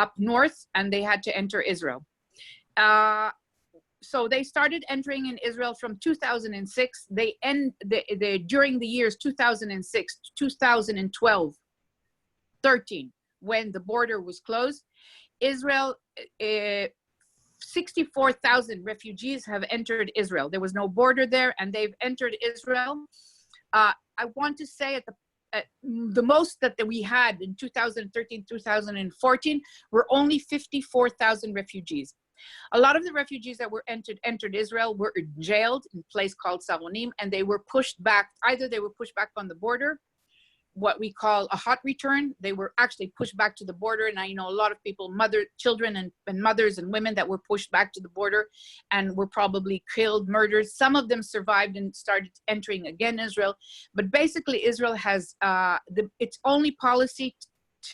up north, and they had to enter Israel. So they started entering in Israel from 2006. During the years 2006, 2012, 13, when the border was closed, Israel, 64,000 refugees have entered Israel. There was no border there, and they've entered Israel. I want to say at the most that we had in 2013, 2014 were only 54,000 refugees. A lot of the refugees that were entered Israel were jailed in a place called Saronim, and they were pushed back. Either they were pushed back on the border, what we call a hot return. They were actually pushed back to the border, and I know a lot of people, children and mothers and women that were pushed back to the border and were probably killed, murdered. Some of them survived and started entering again Israel. But basically Israel has its only policy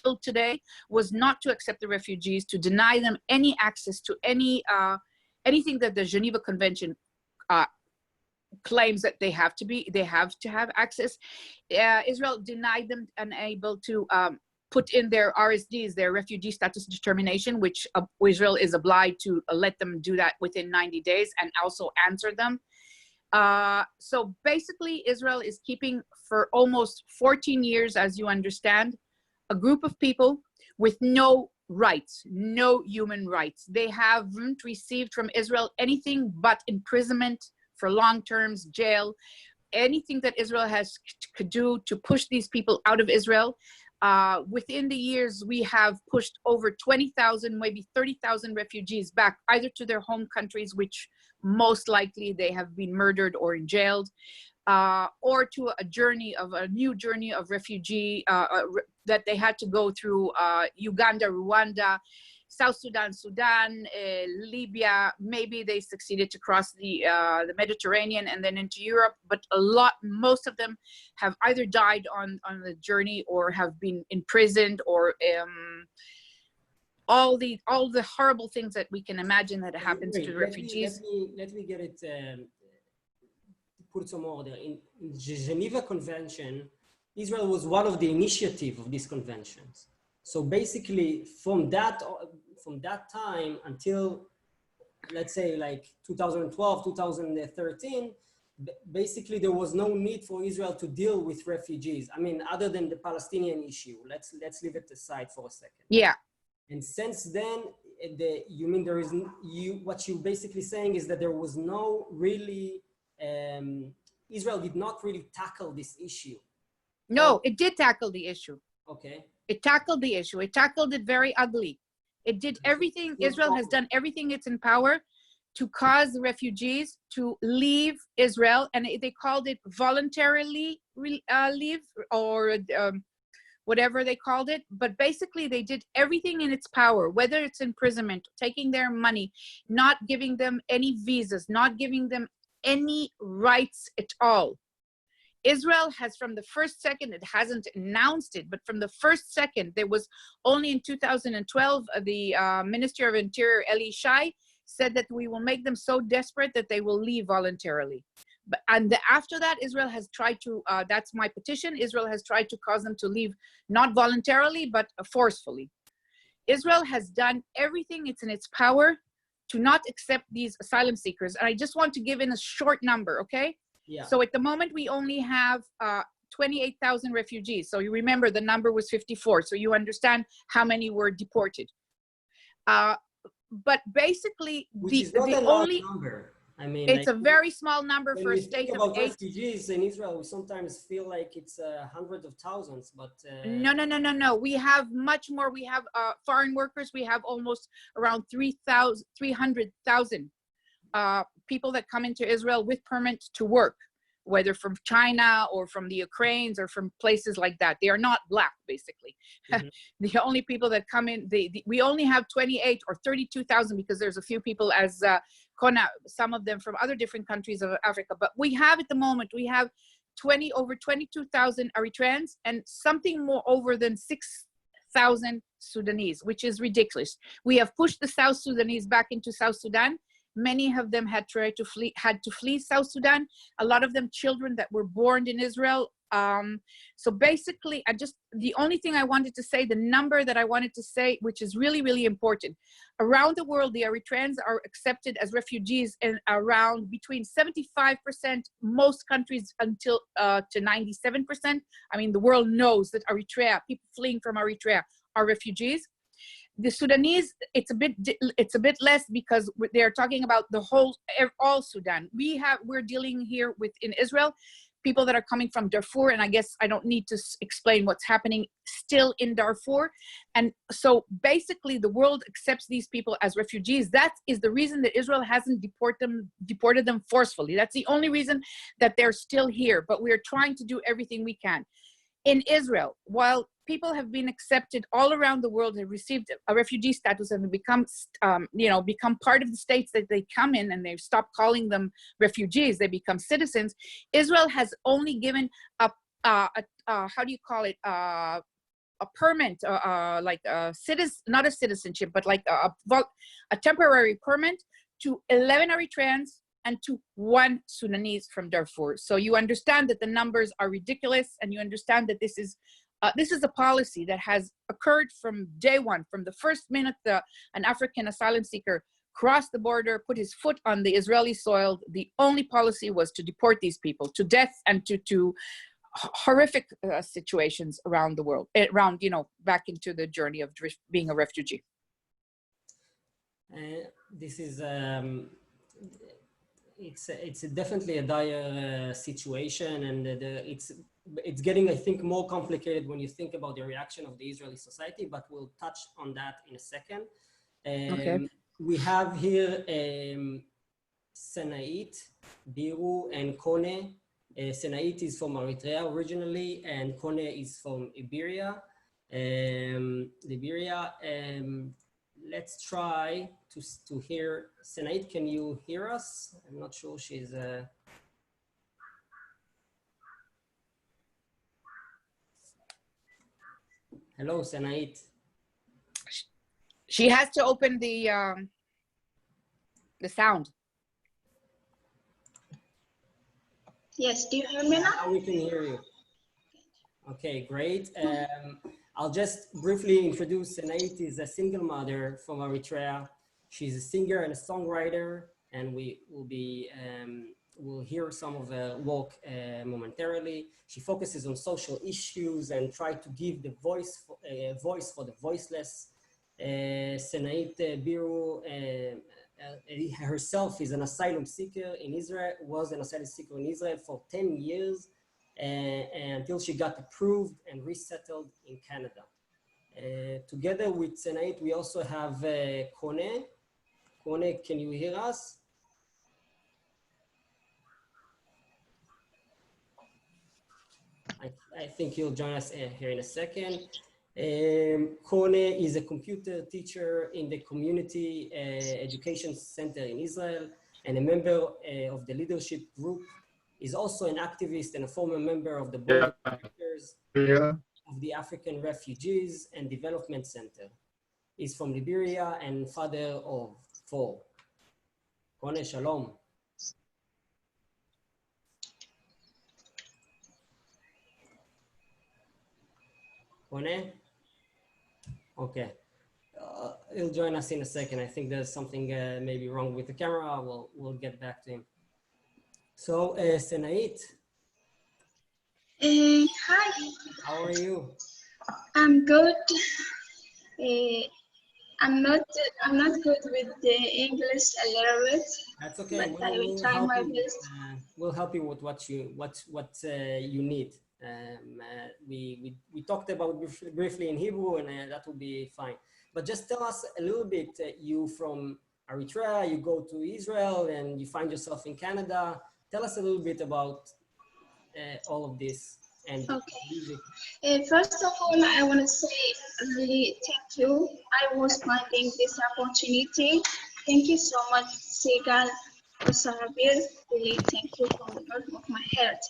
till today was not to accept the refugees, to deny them any access to anything that the Geneva Convention claims that they have to have access. Israel denied them, unable to put in their RSDs, their refugee status determination, which Israel is obliged to let them do that within 90 days and also answer them. So basically Israel is keeping for almost 14 years, as you understand, a group of people with no rights, no human rights. They haven't received from Israel anything but imprisonment for long terms, jail, anything that Israel could do to push these people out of Israel. Within the years, we have pushed over 20,000, maybe 30,000 refugees back either to their home countries, which most likely they have been murdered or jailed, or to a new journey of refugee that they had to go through Uganda, Rwanda, South Sudan, Libya. Maybe they succeeded to cross the Mediterranean and then into Europe, but most of them have either died on the journey or have been imprisoned, or all the horrible things that we can imagine that happens to the refugees. Let me get it, put some order. In the Geneva Convention, Israel was one of the initiatives of these conventions. So basically, from that time until, let's say, like 2012, 2013, basically there was no need for Israel to deal with refugees. I mean, other than the Palestinian issue. Let's leave it aside for a second. Yeah. And since then, you mean there is what you're basically saying is that there was no really Israel did not really tackle this issue. No, it did tackle the issue. Okay. It tackled the issue. It tackled it very ugly. It did everything. Israel has done everything it's in power to cause the refugees to leave Israel, and they called it voluntarily leave, or whatever they called it. But basically, they did everything in its power, whether it's imprisonment, taking their money, not giving them any visas, not giving them any rights at all. Israel has, from the first second, it hasn't announced it, but from the first second, there was only in 2012, the Minister of Interior, Eli Shai, said that we will make them so desperate that they will leave voluntarily. And after that, Israel has tried to, that's my petition, Israel has tried to cause them to leave, not voluntarily, but forcefully. Israel has done everything it's in its power to not accept these asylum seekers. And I just want to give in a short number, okay? Yeah. So at the moment, we only have 28,000 refugees. So you remember the number was 54. So you understand how many were deported. But basically, Which is not a large number. I mean, it's a very small number for a state of 8. Refugees in Israel, we sometimes feel like it's hundreds of thousands, but no. We have much more. We have foreign workers. We have almost around 300,000 people that come into Israel with permit to work, whether from China or from the Ukraines or from places like that. They are not black, basically. Mm-hmm. The only people that come in, we only have 28 or 32,000 because there's a few people as Kona, some of them from other different countries of Africa. But we have at the moment, we have over 22,000 Eritreans and something more over than 6,000 Sudanese, which is ridiculous. We have pushed the South Sudanese back into South Sudan. Many of them had to flee South Sudan. A lot of them children that were born in Israel So basically, the only thing I wanted to say, the number that I wanted to say, which is really, really important. Around the world, the Eritreans are accepted as refugees in around between 75%, most countries until to 97%. I mean, the world knows that Eritrea, people fleeing from Eritrea are refugees. The Sudanese, it's a bit less because they're talking about all Sudan. We're dealing here in Israel, people that are coming from Darfur, and I guess I don't need to explain what's happening still in Darfur. And so basically the world accepts these people as refugees. That is the reason that Israel hasn't deported them forcefully. That's the only reason that they're still here, but we're trying to do everything we can. In Israel, while people have been accepted all around the world, have received a refugee status and become part of the states that they come in, and they've stopped calling them refugees, they become citizens. Israel has only given how do you call it, a permit, like a not a citizenship, but like a temporary permit to 11 Eritreans and to 1 Sudanese from Darfur. So you understand that the numbers are ridiculous, and you understand that this is a policy that has occurred from day one, from the first minute an African asylum seeker crossed the border, put his foot on the Israeli soil. The only policy was to deport these people to death and to horrific situations around the world, back into the journey of being a refugee. This is it's definitely a dire situation, and it's getting, I think, more complicated when you think about the reaction of the Israeli society, but we'll touch on that in a second. Okay. We have here Senait, Biru, and Kone. Senait is from Eritrea originally, and Kone is from Iberia. Let's try to hear Senait. Can you hear us? I'm not sure she's. Hello, Senait. She has to open the sound. Yes, do you hear me now? Now we can hear you. Okay, great. I'll just briefly introduce Senait. Is a single mother from Eritrea. She's a singer and a songwriter, and we will be we'll hear some of her work momentarily. She focuses on social issues and try to give the voice for the voiceless. Senait Biru herself is an asylum seeker in Israel, was an asylum seeker in Israel for 10 years until she got approved and resettled in Canada. Together with Senait, we also have Kone. Kone, can you hear us? I think he'll join us here in a second. Kone is a computer teacher in the Community Education Center in Israel and a member of the leadership group. Is also an activist and a former member of the board of directors of the African Refugees and Development Center. He's from Liberia and father of 4. Kone, shalom. Kone? Okay. He'll join us in a second. I think there's something maybe wrong with the camera. We'll get back to him. So, Senait. Hi. How are you? I'm good. I'm not good with the English a little bit. That's okay. But I will try my best. We'll help you with what you need. We talked about briefly in Hebrew, and that will be fine. But just tell us a little bit. You from Eritrea, you go to Israel, and you find yourself in Canada. Tell us a little bit about all of this. And okay. First of all, I want to say really thank you. I was finding this opportunity. Thank you so much, Sigal Kook Avivi. Really thank you from the bottom of my heart.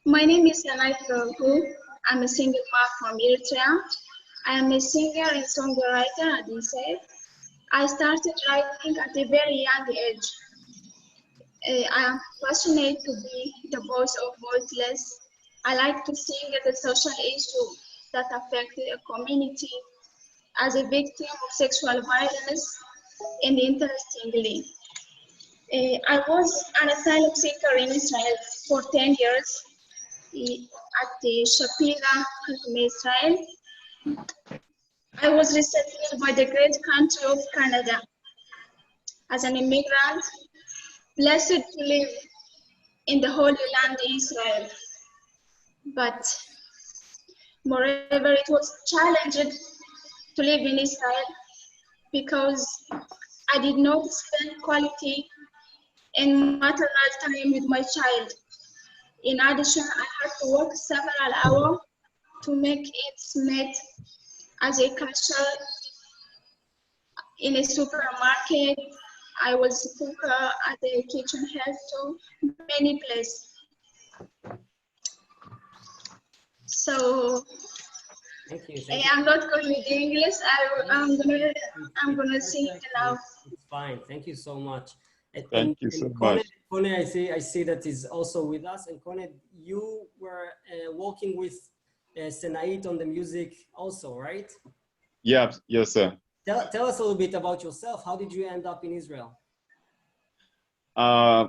My name is Sigal Kook. I'm a single mom from Eritrea. I am a singer and songwriter, as he said. I started writing at a very young age. I am passionate to be the voice of voiceless. I like to sing at the social issue that affect the community as a victim of sexual violence. And interestingly, I was an asylum seeker in Israel for 10 years at the Shapira in Israel. I was resettled by the great country of Canada. As an immigrant, blessed to live in the Holy Land Israel. But moreover, it was challenging to live in Israel because I did not spend quality and maternal time with my child. In addition, I had to work several hours to make its meet as a cashier in a supermarket. I was a cooker at the kitchen help to many places. So Thank you. Thank you. I'm not good with English. I'm gonna sing it now. It's fine. Thank you so much. Thank you so much. Kone, I see that is also with us. And Kone, you were working with Senait on the music also, right? Yeah, yes, sir. Tell us a little bit about yourself. How did you end up in Israel?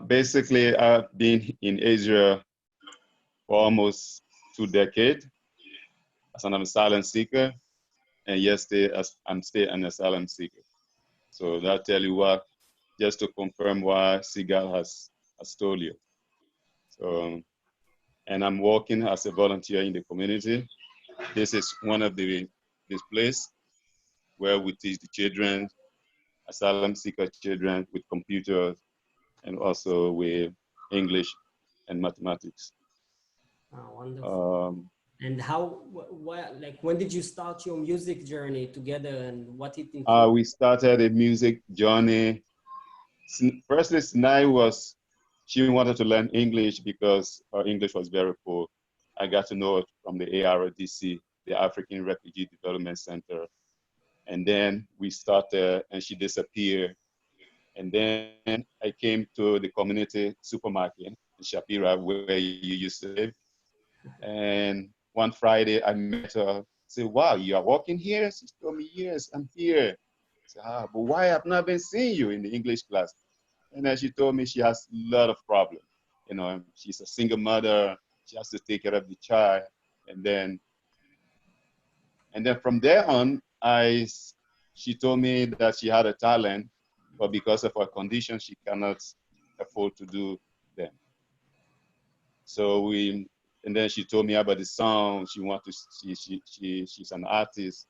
Basically, I've been in Israel for almost 2 decades as an asylum seeker, and yesterday I'm still an asylum seeker. So that tell you what, just to confirm what Sigal has told you. So, and I'm working as a volunteer in the community. This is one of this place where we teach the children, asylum seeker children, with computers and also with English and mathematics. Oh, wonderful. And how, like, when did you start your music journey together and what it included? We started a music journey. Firstly, Sinai she wanted to learn English because her English was very poor. I got to know it from the ARDC, the African Refugee Development Center. And then we started and she disappeared. And then I came to the community supermarket in Shapira where you used to live. And one Friday I met her, said, wow, you are working here? She told me, yes, I'm here. I said, but why I've not been seeing you in the English class? And then she told me she has a lot of problems. You know, she's a single mother. She has to take care of the child. And then from there on, she told me that she had a talent, but because of her condition, she cannot afford to do them. So and then she told me about the song. She's an artist.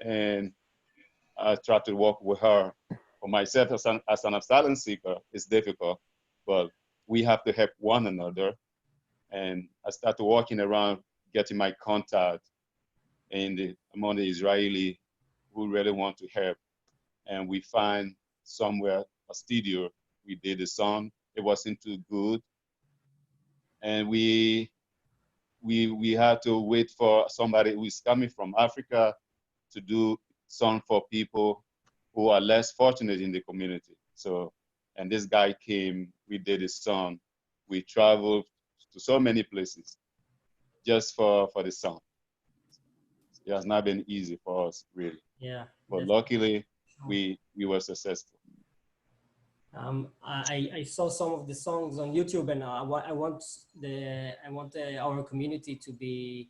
And I tried to work with her. For myself, as an asylum seeker, it's difficult, but we have to help one another. And I started walking around, getting my contact among the Israeli who really want to help. And we find somewhere a studio. We did a song. It wasn't too good. And we had to wait for somebody who is coming from Africa to do song for people who are less fortunate in the community. So, and this guy came, we did a song. We traveled to so many places just for the song. It has not been easy for us, really. Yeah. But luckily, we were successful. I saw some of the songs on YouTube, and I want our community to be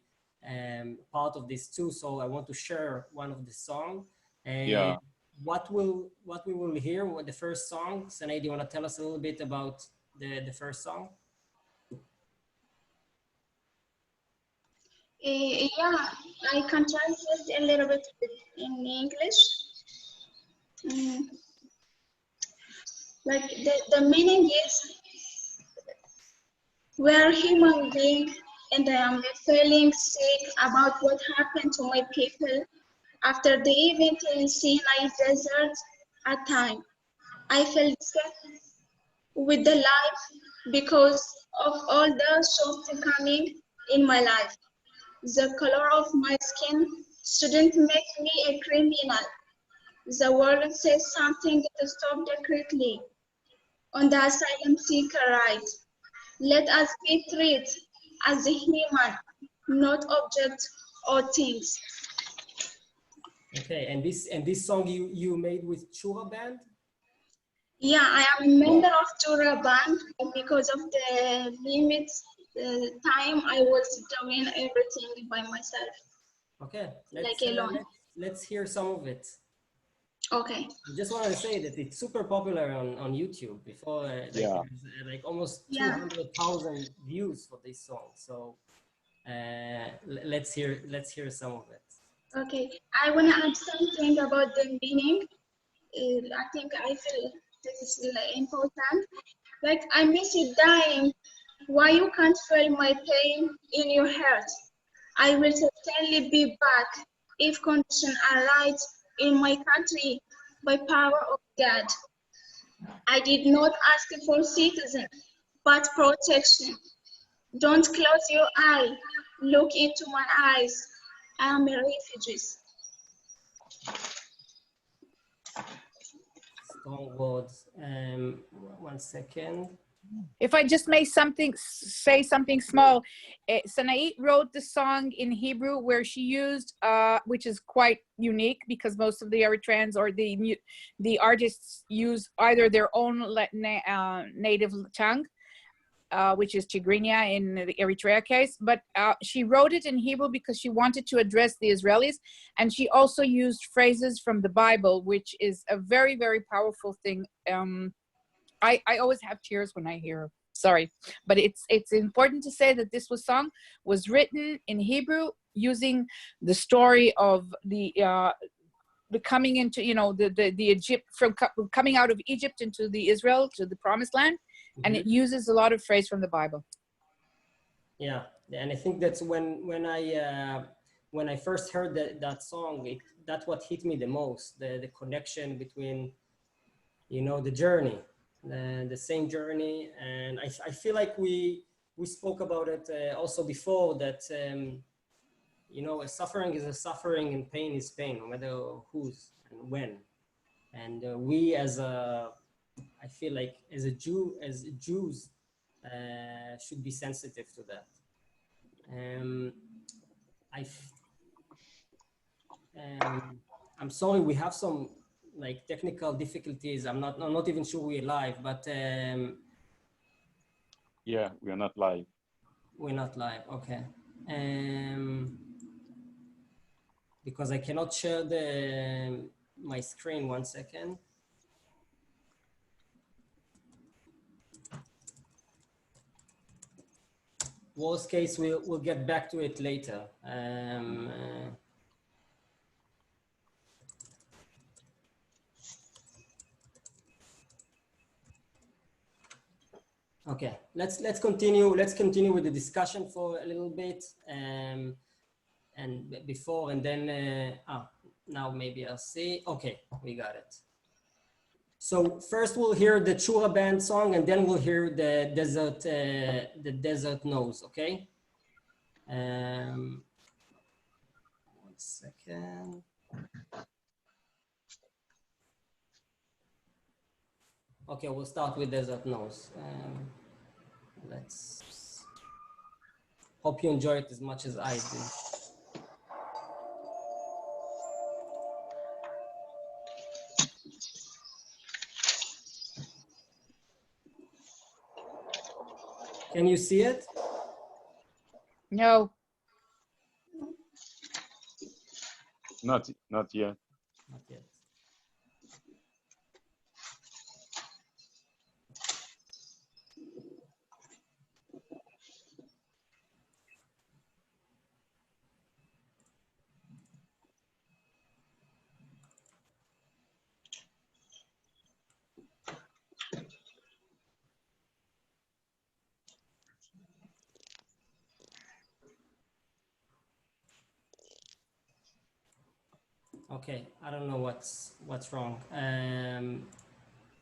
part of this too. So I want to share one of the songs. Yeah. What we will hear? The first song. Senay, do you want to tell us a little bit about the first song? Yeah, I can translate a little bit in English. Like the meaning is, we are human beings, and I am feeling sick about what happened to my people after the event in Sinai Desert at time. I felt sick with the life because of all the shortcomings in my life. The color of my skin shouldn't make me a criminal. The world says something that stopped correctly. on the asylum seeker right. Let us be treated as a human, not objects or things. Okay, and this song you made with Chura band? Yeah, I am a member of Tura band. Because of the limits time, I was doing everything by myself. Okay, let's hear some of it. Okay. I just wanted to say that it's super popular on YouTube. Before, Yeah. there's like almost Yeah. 200,000 views for this song. So let's hear some of it. Okay. I want to add something about the meaning. I feel this is really important. Like, I miss you dying. Why you can't feel my pain in your heart? I will certainly be back if conditions are right in my country by power of God. I did not ask for citizenship, but protection. Don't close your eye. Look into my eyes. I am a refugee. Strong words. 1 second. If I just may say something small, Sanait wrote the song in Hebrew where she used, which is quite unique because most of the Eritreans or the artists use either their own native tongue, which is Tigrinya in the Eritrea case, but she wrote it in Hebrew because she wanted to address the Israelis, and she also used phrases from the Bible, which is a very, very powerful thing. I always have tears when I hear her. Sorry, but it's important to say that this song was written in Hebrew using the story of the coming into, the Egypt, from coming out of Egypt into the Israel to the Promised Land, and it uses a lot of phrase from the Bible. Yeah, and I think that's when I first heard that song, that's what hit me the most, the connection between, the journey. The same journey, and I feel like we spoke about it also before, that a suffering is a suffering and pain is pain, no matter whose and when. And we I feel like as Jews should be sensitive to that. I'm sorry, we have some technical difficulties. I'm not even sure we're live, but Yeah, we are not live. We're not live, okay. Because I cannot share my screen. 1 second. Worst case, we'll get back to it later. Okay, let's continue. Let's continue with the discussion for a little bit, and before, and then now maybe I'll see. Okay, we got it. So first we'll hear the Chura band song, and then we'll hear the Desert Knows. Okay. 1 second. Okay, we'll start with Desert Knows. Let's hope you enjoy it as much as I do. Can you see it? No. Not yet. Not yet. Okay, I don't know what's wrong.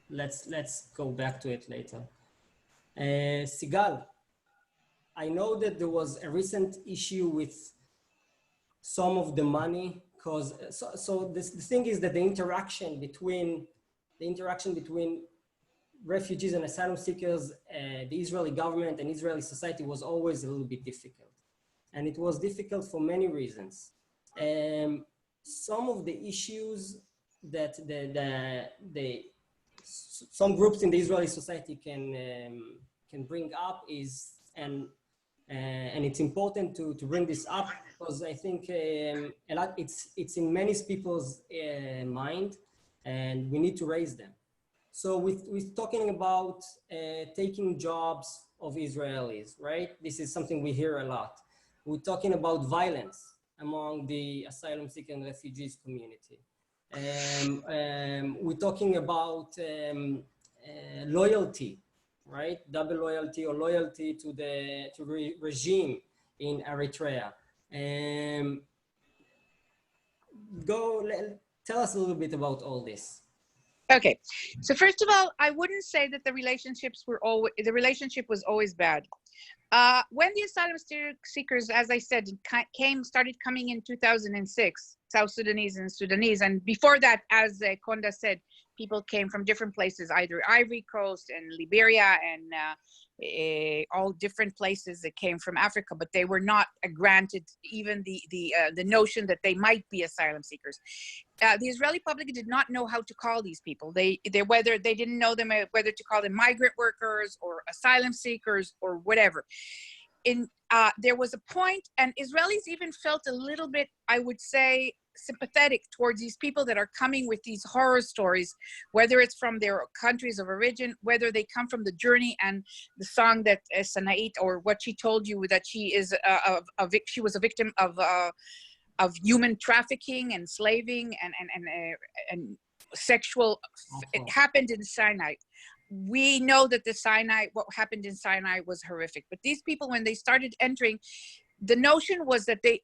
Let's go back to it later. Sigal, I know that there was a recent issue with some of the money, because the thing is that the interaction between refugees and asylum seekers, the Israeli government and Israeli society was always a little bit difficult. And it was difficult for many reasons. Some of the issues that some groups in the Israeli society can bring up is, and it's important to bring this up because I think a lot it's in many people's mind, and we need to raise them. So we're talking about taking jobs of Israelis, right? This is something we hear a lot. We're talking about violence among the asylum seeker and refugees community. We're talking about loyalty, right? Double loyalty or loyalty to the regime in Eritrea. Tell us a little bit about all this. Okay, so first of all, I wouldn't say that the relationship was always bad. When the asylum seekers, as I said, started coming in 2006, South Sudanese and Sudanese, and before that, as Konda said, people came from different places, either Ivory Coast and Liberia and all different places that came from Africa, but they were not granted even the notion that they might be asylum seekers. The Israeli public did not know how to call these people. They didn't know them whether to call them migrant workers or asylum seekers or whatever. There was a point, and Israelis even felt a little bit, I would say, sympathetic towards these people that are coming with these horror stories, whether it's from their countries of origin, whether they come from the journey and the song that Sanait, or what she told you, that she was a victim of human trafficking and slaving and sexual. It happened in Sinai. We know that what happened in Sinai was horrific, but these people, when they started entering, the notion was that there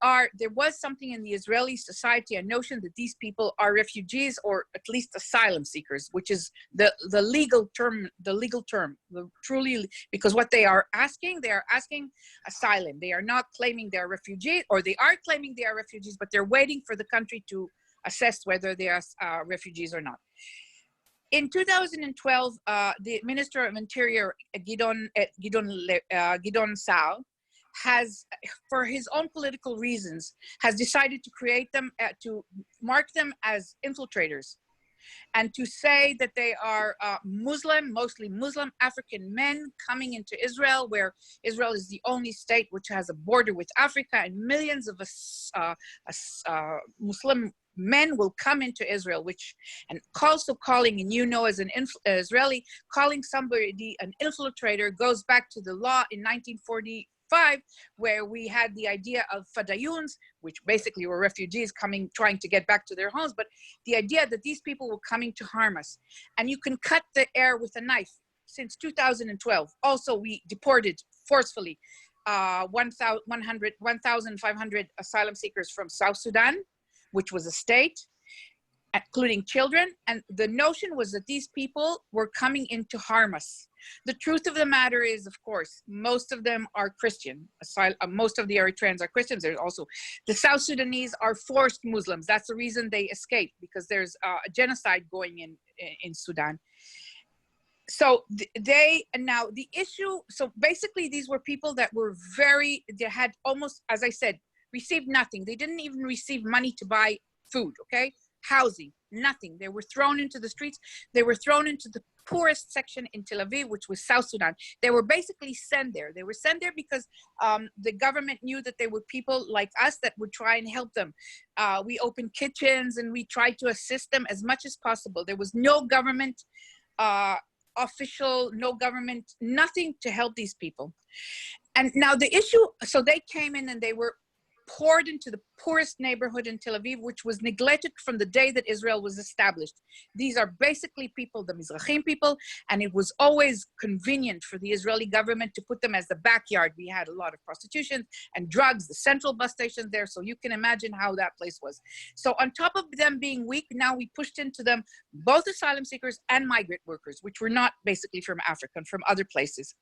was something in the Israeli society, a notion that these people are refugees or at least asylum seekers, which is the legal term, truly, because what they are asking asylum. They are not claiming they're refugees, or they are claiming they are refugees, but they're waiting for the country to assess whether they are refugees or not. In 2012, the Minister of Interior, Gidon Saar, has, for his own political reasons, has decided to create them, to mark them as infiltrators, and to say that they are mostly Muslim African men coming into Israel, where Israel is the only state which has a border with Africa, and millions of Muslim men will come into Israel, and also calling, and as an Israeli, calling somebody an infiltrator goes back to the law in 1945, where we had the idea of fadayuns, which basically were refugees trying to get back to their homes, but the idea that these people were coming to harm us. And you can cut the air with a knife. Since 2012, also we deported forcefully 1,500 asylum seekers from South Sudan, which was a state, including children. And the notion was that these people were coming in to harm us. The truth of the matter is, of course, most of them are Christian. Most of the Eritreans are Christians. There's also the South Sudanese are forced Muslims. That's the reason they escaped, because there's a genocide going in Sudan. So so basically these were people that were they had almost, as I said, received nothing. They didn't even receive money to buy food, okay? Housing, nothing. They were thrown into the streets. They were thrown into the poorest section in Tel Aviv, which was South Sudan. They were basically sent there. They were sent there because the government knew that there were people like us that would try and help them. We opened kitchens and we tried to assist them as much as possible. There was no government official, no government, nothing to help these people. And now the issue, so they came in and they were poured into the poorest neighborhood in Tel Aviv, which was neglected from the day that Israel was established. These are basically people, the Mizrahim people, and it was always convenient for the Israeli government to put them as the backyard. We had a lot of prostitution and drugs, the central bus stations there, so you can imagine how that place was. So on top of them being weak, now we pushed into them both asylum seekers and migrant workers, which were not basically from Africa and from other places.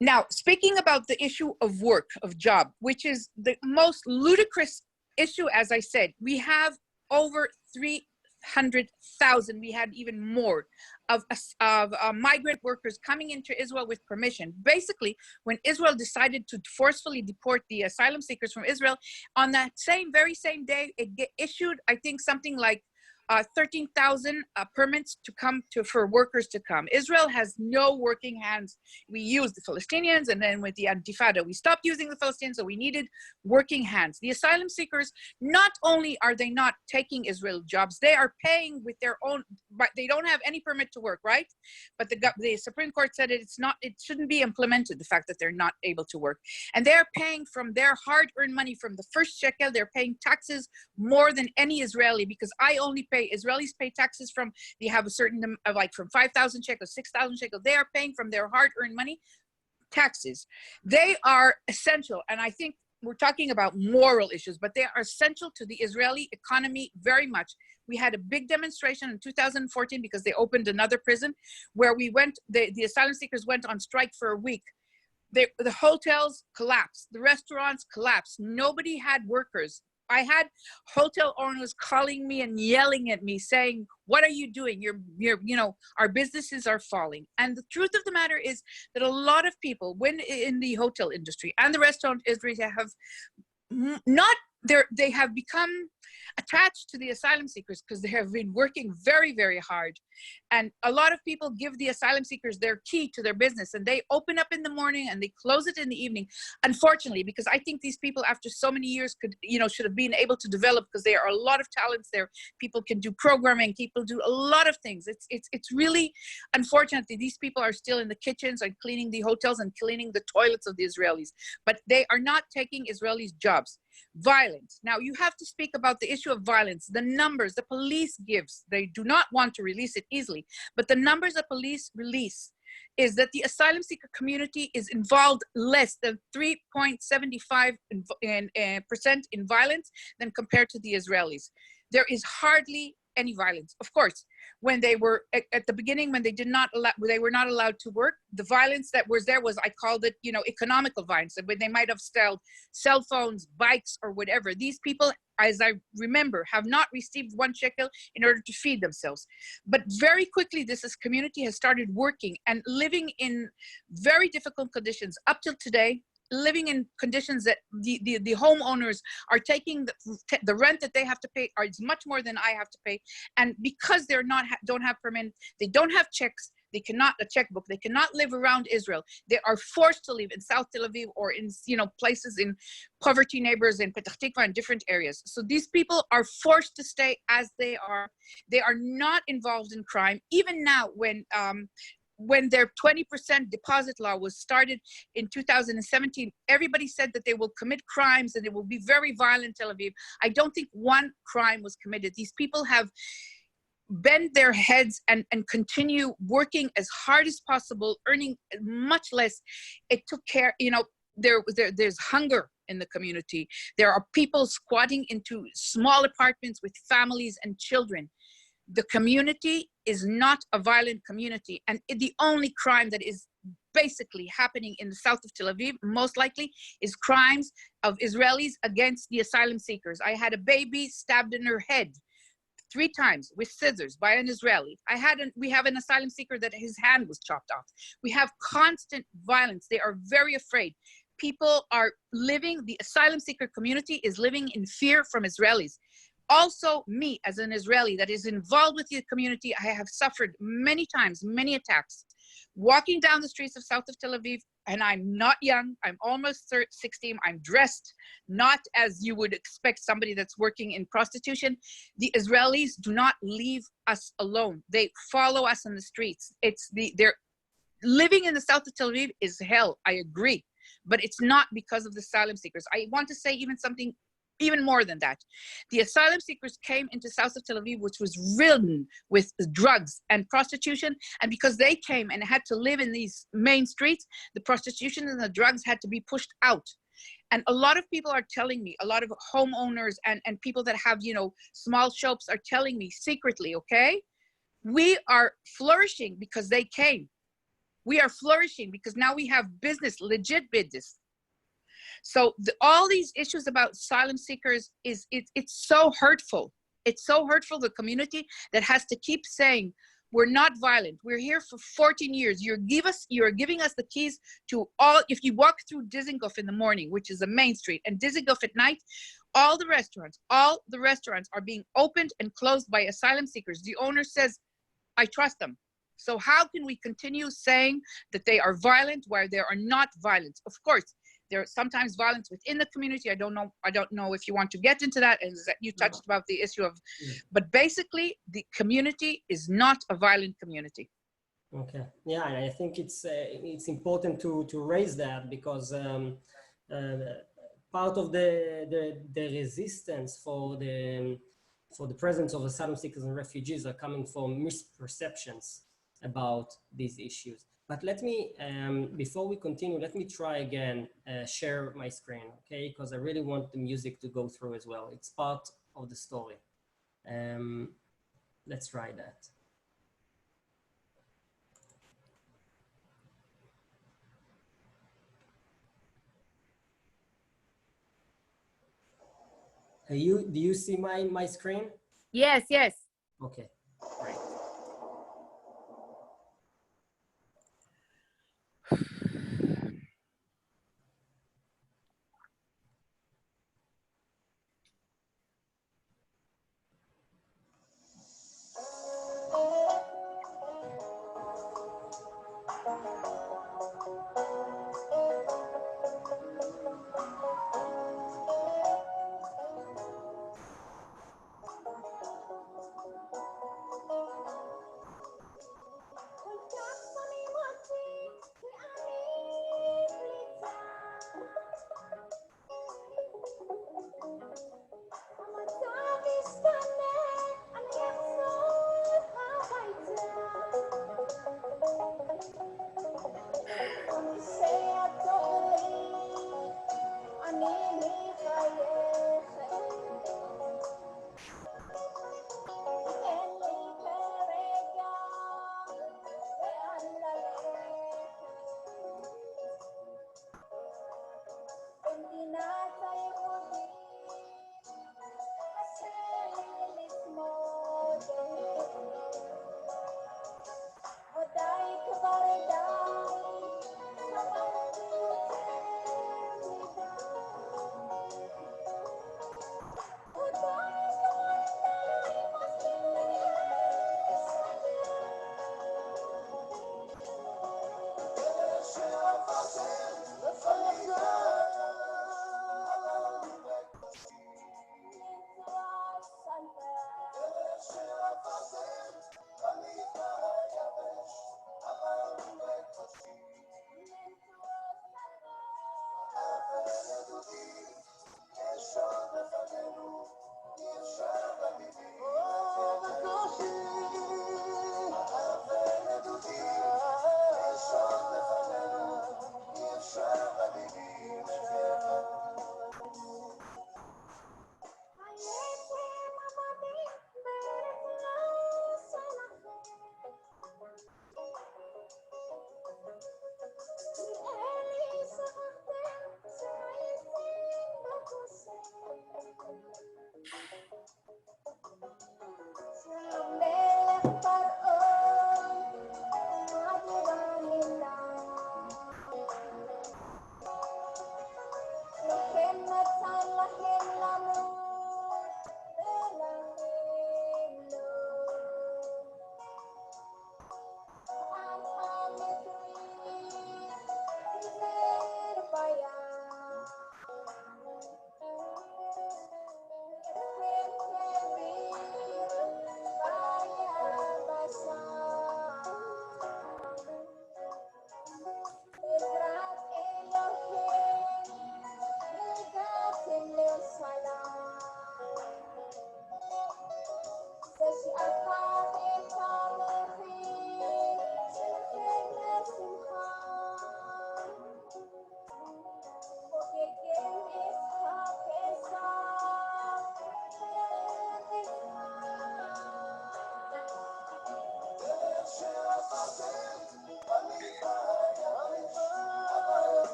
Now, speaking about the issue of work, of job, which is the most ludicrous issue, as I said, we have over 100,000. We had even more of migrant workers coming into Israel with permission. Basically, when Israel decided to forcefully deport the asylum seekers from Israel, on that very same day, it issued, I think, something like 13,000 permits to come for workers to come. Israel has no working hands. We used the Palestinians, and then with the Intifada, we stopped using the Palestinians, so we needed working hands. The asylum seekers, not only are they not taking Israel jobs, they are paying with their own, but they don't have any permit to work, right? But the Supreme Court said it shouldn't be implemented, the fact that they're not able to work. And they're paying from their hard-earned money, from the first shekel. They're paying taxes more than any Israeli, because I only pay, Israelis pay taxes from, they have a certain, like from 5,000 shekels, 6,000 shekels. They are paying from their hard-earned money taxes. They are essential. And I think we're talking about moral issues, but they are essential to the Israeli economy very much. We had a big demonstration in 2014 because they opened another prison where we went, the asylum seekers went on strike for a week. The hotels collapsed, the restaurants collapsed. Nobody had workers. I had hotel owners calling me and yelling at me saying, what are you doing? Our businesses are falling. And the truth of the matter is that a lot of people, when in the hotel industry and the restaurant industry, they have become attached to the asylum seekers because they have been working very, very hard. And a lot of people give the asylum seekers their key to their business, and they open up in the morning and they close it in the evening. Unfortunately, because I think these people after so many years should have been able to develop, because there are a lot of talents there. People can do programming, people do a lot of things. It's really, unfortunately, these people are still in the kitchens and cleaning the hotels and cleaning the toilets of the Israelis, but they are not taking Israelis' jobs. Violence. Now you have to speak about the issue of violence. The numbers the police gives, they do not want to release it easily, but the numbers the police release is that the asylum seeker community is involved less than 3.75% in violence than compared to the Israelis. There is hardly any violence. Of course, when they were at the beginning, when they were not allowed to work, the violence that was there was, I called it, economical violence. When they might have stolen cell phones, bikes, or whatever. These people, as I remember, have not received 1 shekel in order to feed themselves. But very quickly, this community has started working and living in very difficult conditions up till today, living in conditions that the homeowners are taking the rent that they have to pay is much more than I have to pay. And because they're don't have permit, they don't have checks, they cannot, a checkbook, they cannot live around Israel. They are forced to live in South Tel Aviv or in places in poverty neighbors in Petah Tikva and different areas. So these people are forced to stay as they are. They are not involved in crime. Even now, when their 20% deposit law was started in 2017, everybody said that they will commit crimes and they will be very violent in Tel Aviv. I don't think 1 crime was committed. These people have bend their heads and continue working as hard as possible, earning much less. It took care, there's hunger in the community. There are people squatting into small apartments with families and children. The community is not a violent community. And the only crime that is basically happening in the south of Tel Aviv, most likely, is crimes of Israelis against the asylum seekers. I had a baby stabbed in her head 3 times with scissors by an Israeli. We have an asylum seeker that his hand was chopped off. We have constant violence. They are very afraid. People are living, the asylum seeker community is living in fear from Israelis. Also, me as an Israeli that is involved with the community, I have suffered many times, many attacks. Walking down the streets of south of Tel Aviv, and I'm not young, I'm almost 60, I'm dressed not as you would expect somebody that's working in prostitution. The Israelis do not leave us alone. They follow us in the streets. They're living in the south of Tel Aviv is hell, I agree, but it's not because of the asylum seekers. I want to say even more than that. The asylum seekers came into south of Tel Aviv, which was ridden with drugs and prostitution. And because they came and had to live in these main streets, the prostitution and the drugs had to be pushed out. And a lot of people are telling me, a lot of homeowners and people that have, small shops are telling me secretly, okay, we are flourishing because they came. We are flourishing because now we have business, legit business. So all these issues about asylum seekers it's so hurtful. It's so hurtful, the community that has to keep saying, we're not violent. We're here for 14 years. You're giving us the keys to all. If you walk through Dizengoff in the morning, which is the main street, and Dizengoff at night, all the restaurants are being opened and closed by asylum seekers. The owner says, I trust them. So how can we continue saying that they are violent while they are not violent? Of course, there's sometimes violence within the community. I don't know if you want to get into that, and you touched about the issue of, but basically the community is not a violent community. Okay, yeah, and I think it's important to raise that, because part of the resistance for the presence of asylum seekers and refugees are coming from misperceptions about these issues. But let me, before we continue, let me try again, share my screen, okay? Because I really want the music to go through as well. It's part of the story. Let's try that. Do you see my screen? Yes, yes. Okay, great.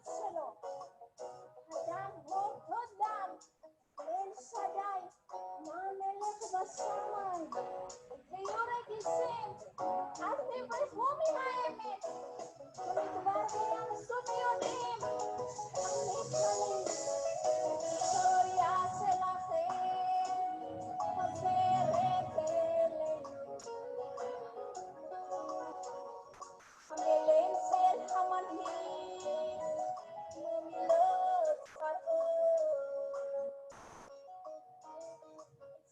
שלו. אדם באותו דם, אל שדי, מהמלך בשמיים, ויורק גיסים, אז תברחו מן האמת, ומדבר וימסות יודעים, המתגלים, היסטוריה שלכם, חוזרת אלינו. המילים של המנהיג, ומילות קראות.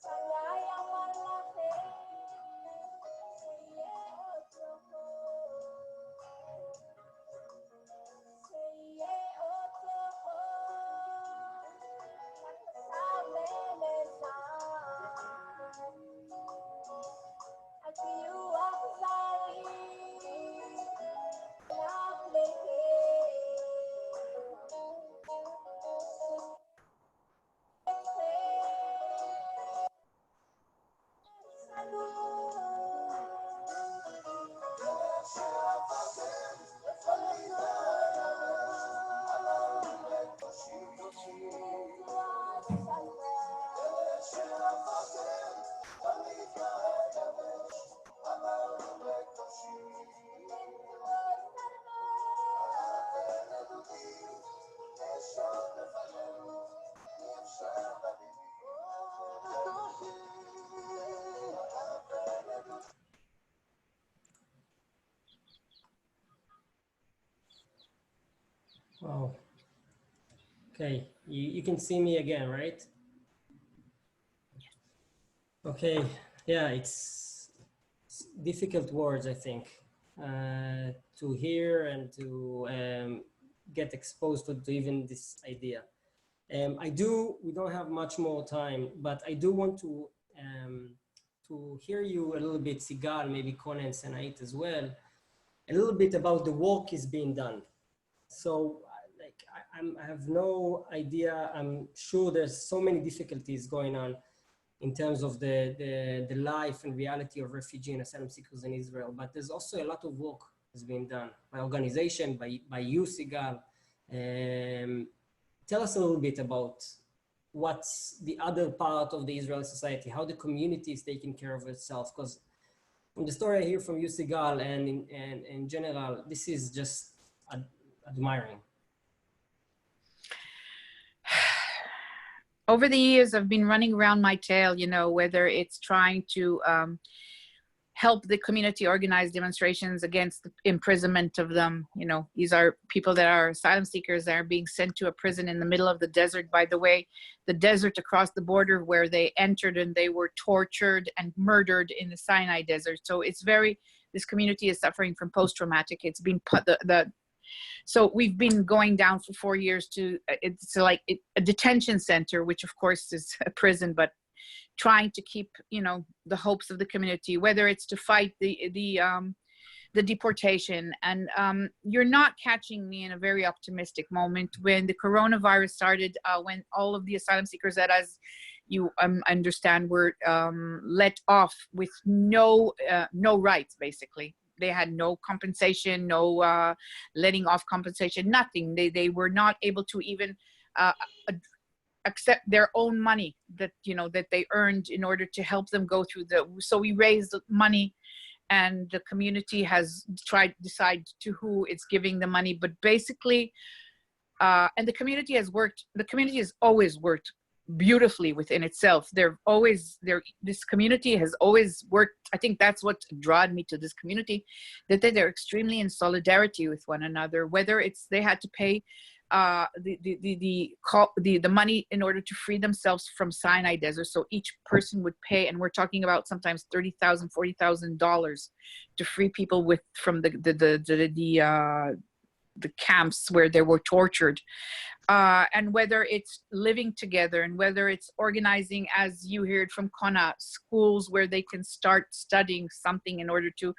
שגיא אמר לכם, שיהיה אותו חור. שיהיה אותו חור, יחסר לנזר. אל תהיו אכזרים, Wow. Okay, you can see me again, right? Okay, yeah, it's difficult words, I think, to hear and to get exposed to even this idea. We don't have much more time, but I do want to hear you a little bit, Sigal, maybe Conan and Senait as well, a little bit about the work is being done. So I have no idea. I'm sure there's so many difficulties going on in terms of the life and reality of refugee and asylum seekers in Israel, but there's also a lot of work that's being done by organization, by you, Sigal. Tell us a little bit about what's the other part of the Israeli society, how the community is taking care of itself, because from the story I hear from you, Sigal, and in general, this is just admiring. Over the years, I've been running around my tail, you know, whether it's trying to help the community organize demonstrations against the imprisonment of them. You know, these are people that are asylum seekers that are being sent to a prison in the middle of the desert. By the way, the desert across the border where they entered, and they were tortured and murdered in the Sinai desert. So it's this community is suffering from post-traumatic. It's been so we've been going down for 4 years to, it's like a detention center, which of course is a prison, but trying to keep, you know, the hopes of the community, whether it's to fight the deportation. And you're not catching me in a very optimistic moment. When the coronavirus started, when all of the asylum seekers that, as you understand, were let off with no rights, basically. They had no compensation, no letting off compensation, nothing. They were not able to even accept their own money that, you know, that they earned in order to help them go through so we raised money, and the community has tried to decide to who it's giving the money, but basically, and the community has always worked beautifully within itself. This community has always worked. I think that's what drawn me to this community, that they're extremely in solidarity with one another, whether it's they had to pay the money in order to free themselves from Sinai desert. So each person would pay, and we're talking about sometimes $30,000, $40,000 to free people from the camps where they were tortured. And whether it's living together, and whether it's organizing, as you heard from Kona, schools where they can start studying something in order to,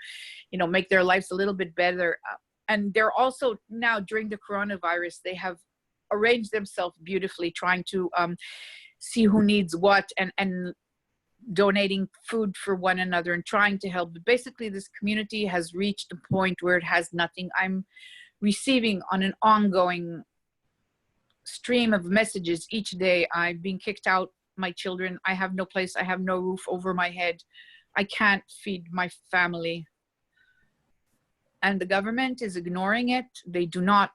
you know, make their lives a little bit better. And they're also now, during the coronavirus, they have arranged themselves beautifully, trying to see who needs what, and donating food for one another and trying to help. But basically, this community has reached a point where it has nothing. I'm receiving on an ongoing stream of messages each day. I've been kicked out, my children, I have no place, I have no roof over my head, I can't feed my family. And the government is ignoring it. They do not,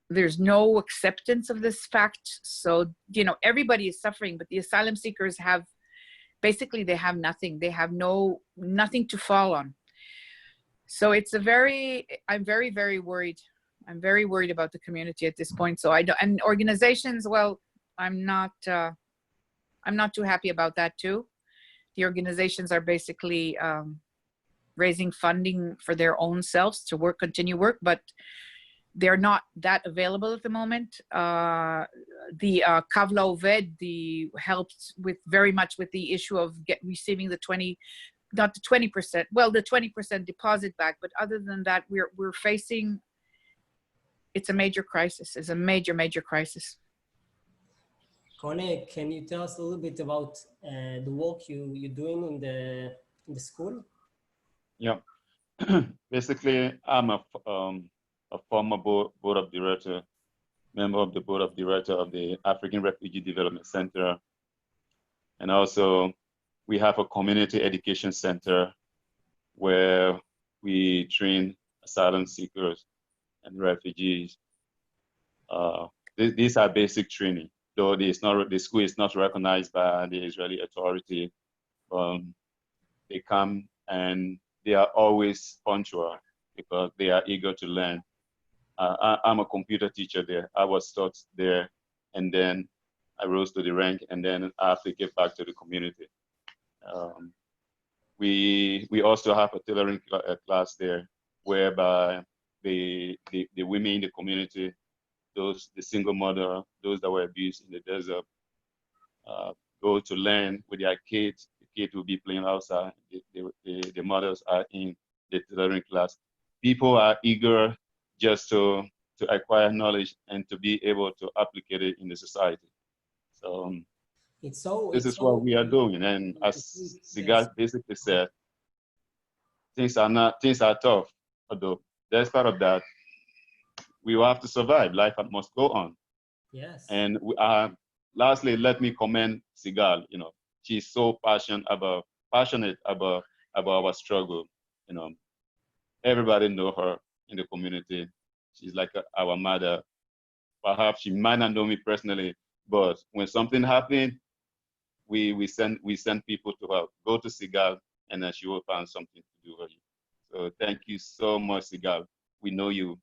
there's no acceptance of this fact. So, you know, everybody is suffering, but the asylum seekers have, basically they have nothing. They have nothing to fall on. So it's a I'm very, very worried. I'm very worried about the community at this point. So I don't, and organizations, well, I'm not too happy about that too. The organizations are basically raising funding for their own selves to continue work, but they're not that available at the moment. The Kavla Oved, the helped with very much with the issue of receiving the 20%, well, the 20% deposit back. But other than that, we're facing, it's a major crisis. It's a major, major crisis. Kone, can you tell us a little bit about the work you're doing in the school? Yeah. Basically, I'm a former board of director, member of the board of director of the African Refugee Development Center. And also we have a community education center where we train asylum seekers and refugees. These are basic training, though the school is not recognized by the Israeli authority. They come and they are always punctual because they are eager to learn. I'm a computer teacher there. I was taught there, and then I rose to the rank, and then I have to get back to the community. We also have a tailoring class there, whereby the women in the community, the single mother, those that were abused in the desert, go to learn with their kids. The kids will be playing outside. The mothers are in the tailoring class. People are eager just to acquire knowledge and to be able to applicate it in the society. So this is what we are doing. And as Sigal basically said, things are tough. Although despite of that, we will have to survive. Life must go on. Yes. And lastly, let me commend Sigal. You know, she's so passionate about our struggle. You know, everybody know her in the community. She's like our mother. Perhaps she might not know me personally, but when something happens, we send people to her. Go to Sigal, and then she will find something to do for you. So thank you so much, Sigal. We know you.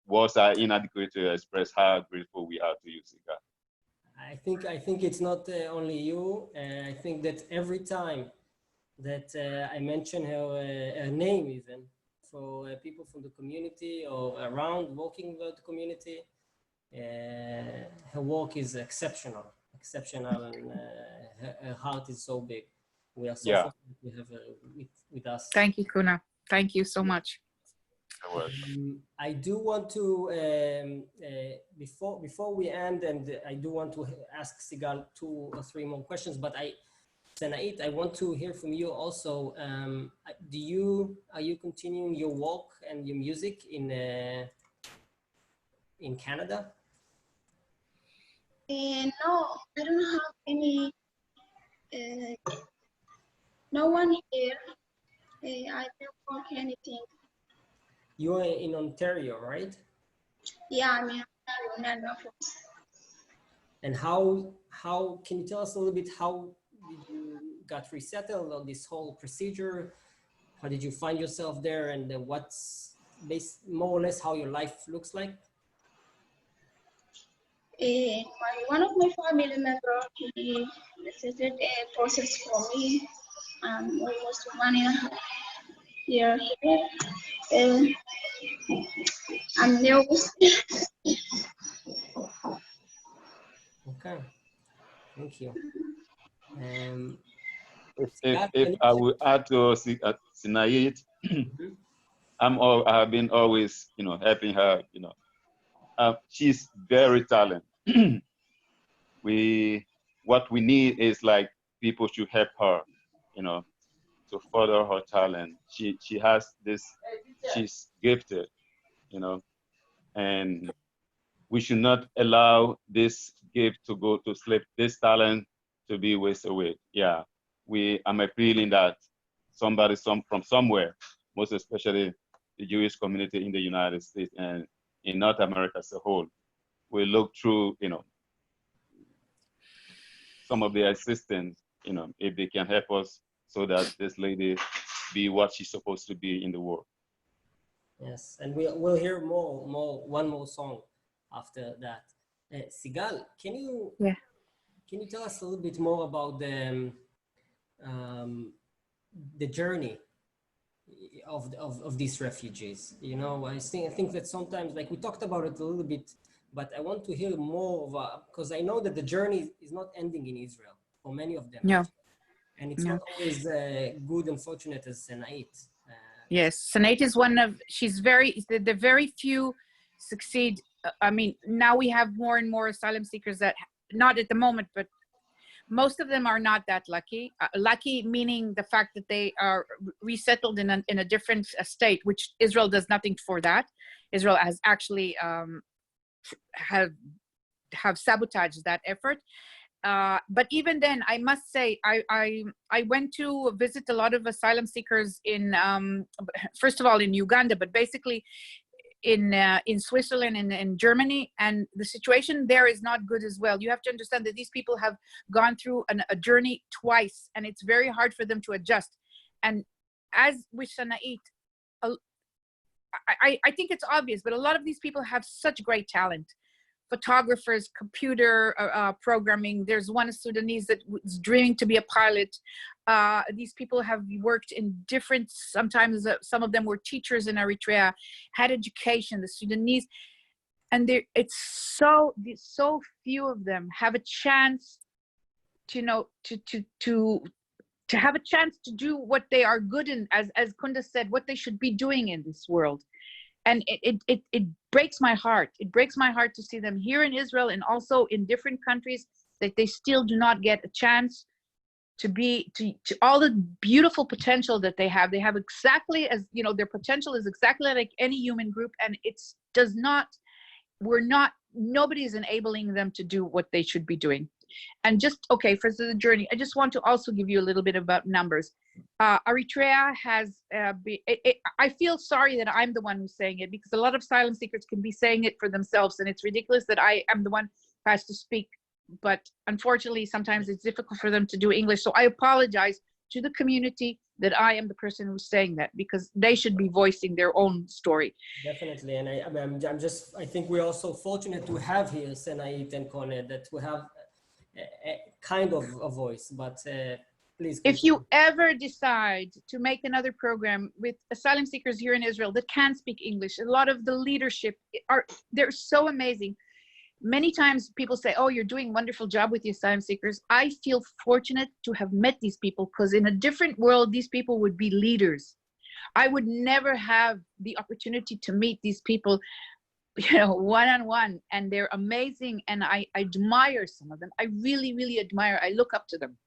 Words are inadequate to express how grateful we are to you, Sigal. I think it's not only you. I think that every time that I mention her name, even for people from the community or around working with the community, her work is exceptional, and her heart is so big. We are so fortunate to have her with us. Thank you, Kuna. Thank you so much. I do want to before we end, and I do want to ask Sigal 2 or 3 more questions, but Sanait, I want to hear from you also. Are you continuing your work and your music in Canada? No, I don't have any. No one here. I don't work anything. You are in Ontario, right? Yeah, I'm in Ontario. And how can you tell us a little bit how did you got resettled on this whole procedure? How did you find yourself there, and what's more or less how your life looks like? One of my family members, he started a process for me. Almost 1.5 years here. I'm nervous. Okay, thank you. If I would add to Sinait, I've been always, you know, helping her. You know, she's very talented. What we need is like people should help her, you know, to further her talent. She has this. She's gifted, you know. and we should not allow this gift to go to slip, this talent to be wasted away. Yeah, I'm appealing that somebody from somewhere, most especially the Jewish community in the United States and in North America as a whole, will look through, some of the assistance, if they can help us so that this lady be what she's supposed to be in the world. Yes, and we'll hear one more song after that. Sigal, Yeah. can you tell us a little bit more about the journey of these refugees? I think that sometimes, like we talked about it a little bit, but I want to hear more because I know that the journey is not ending in Israel for many of them. No. And it's not always good and fortunate as Senait. Yes, Senait is she's the very few succeed. I mean, now we have more and more asylum seekers that, not at the moment, but most of them are not that lucky. Lucky meaning the fact that they are resettled in a different state, which Israel does nothing for that. Israel has actually have sabotaged that effort. But even then, I must say, I went to visit a lot of asylum seekers in, first of all, in Uganda, but basically in Switzerland and in Germany, and the situation there is not good as well. You have to understand that these people have gone through a journey twice, and it's very hard for them to adjust. And as with Sanait, I think it's obvious, but a lot of these people have such great talent. Photographers, computer programming. There's one Sudanese that was dreaming to be a pilot. These people have worked in different, sometimes some of them were teachers in Eritrea, had education, the Sudanese, and it's so few of them have a chance to have a chance to do what they are good in, as Kunda said, what they should be doing in this world. And it breaks my heart. It breaks my heart to see them here in Israel and also in different countries, that they still do not get a chance to all the beautiful potential that they have. They have exactly as, their potential is exactly like any human group, and nobody is enabling them to do what they should be doing. And for the journey, I just want to also give you a little bit about numbers. Eritrea has I feel sorry that I'm the one who's saying it, because a lot of asylum seekers can be saying it for themselves, and it's ridiculous that I am the one who has to speak. But unfortunately, sometimes it's difficult for them to do English. So I apologize to the community that I am the person who's saying that, because they should be voicing their own story. Definitely, and I think we're also fortunate to have here Senait and Kone, that we have a kind of a voice, but please. If you ever decide to make another program with asylum seekers here in Israel that can speak English, a lot of the leadership they're so amazing. Many times people say, oh, you're doing a wonderful job with the asylum seekers. I feel fortunate to have met these people, because in a different world, these people would be leaders. I would never have the opportunity to meet these people, one-on-one, and they're amazing. And I admire some of them. I really, really admire, I look up to them.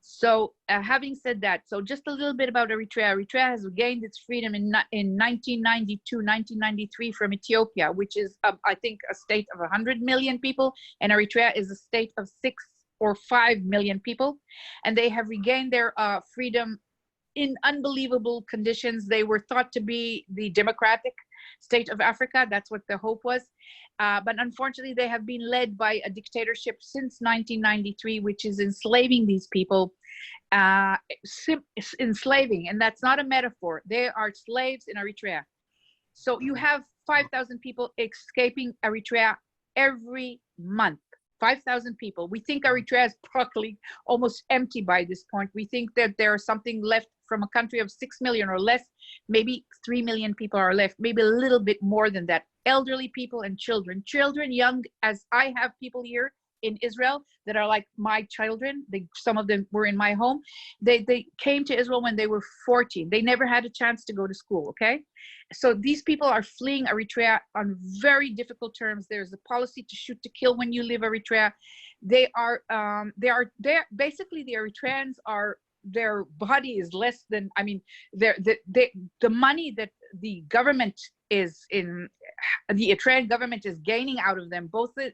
So having said that, so just a little bit about Eritrea. Eritrea has gained its freedom in 1992, 1993 from Ethiopia, which is, I think, a state of 100 million people. And Eritrea is a state of 6 or 5 million people. And they have regained their freedom in unbelievable conditions. They were thought to be the democratic state of Africa. That's what the hope was. But unfortunately, they have been led by a dictatorship since 1993, which is enslaving these people, enslaving, and that's not a metaphor. They are slaves in Eritrea. So you have 5,000 people escaping Eritrea every month. 5,000 people. We think Eritrea is practically almost empty by this point. We think that there is something left from a country of 6 million or less. Maybe 3 million people are left, maybe a little bit more than that. Elderly people and children. Children young, as I have people here in Israel that are like my children. Some of them were in my home. They came to Israel when they were 14. They never had a chance to go to school, okay? So these people are fleeing Eritrea on very difficult terms. There's a policy to shoot to kill when you leave Eritrea. They're basically, the Eritreans are, their body is less than, I mean, the money that the government is in, the Eritrean government is gaining out of them, both the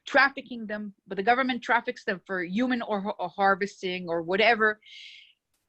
trafficking them, but the government traffics them for human or harvesting or whatever.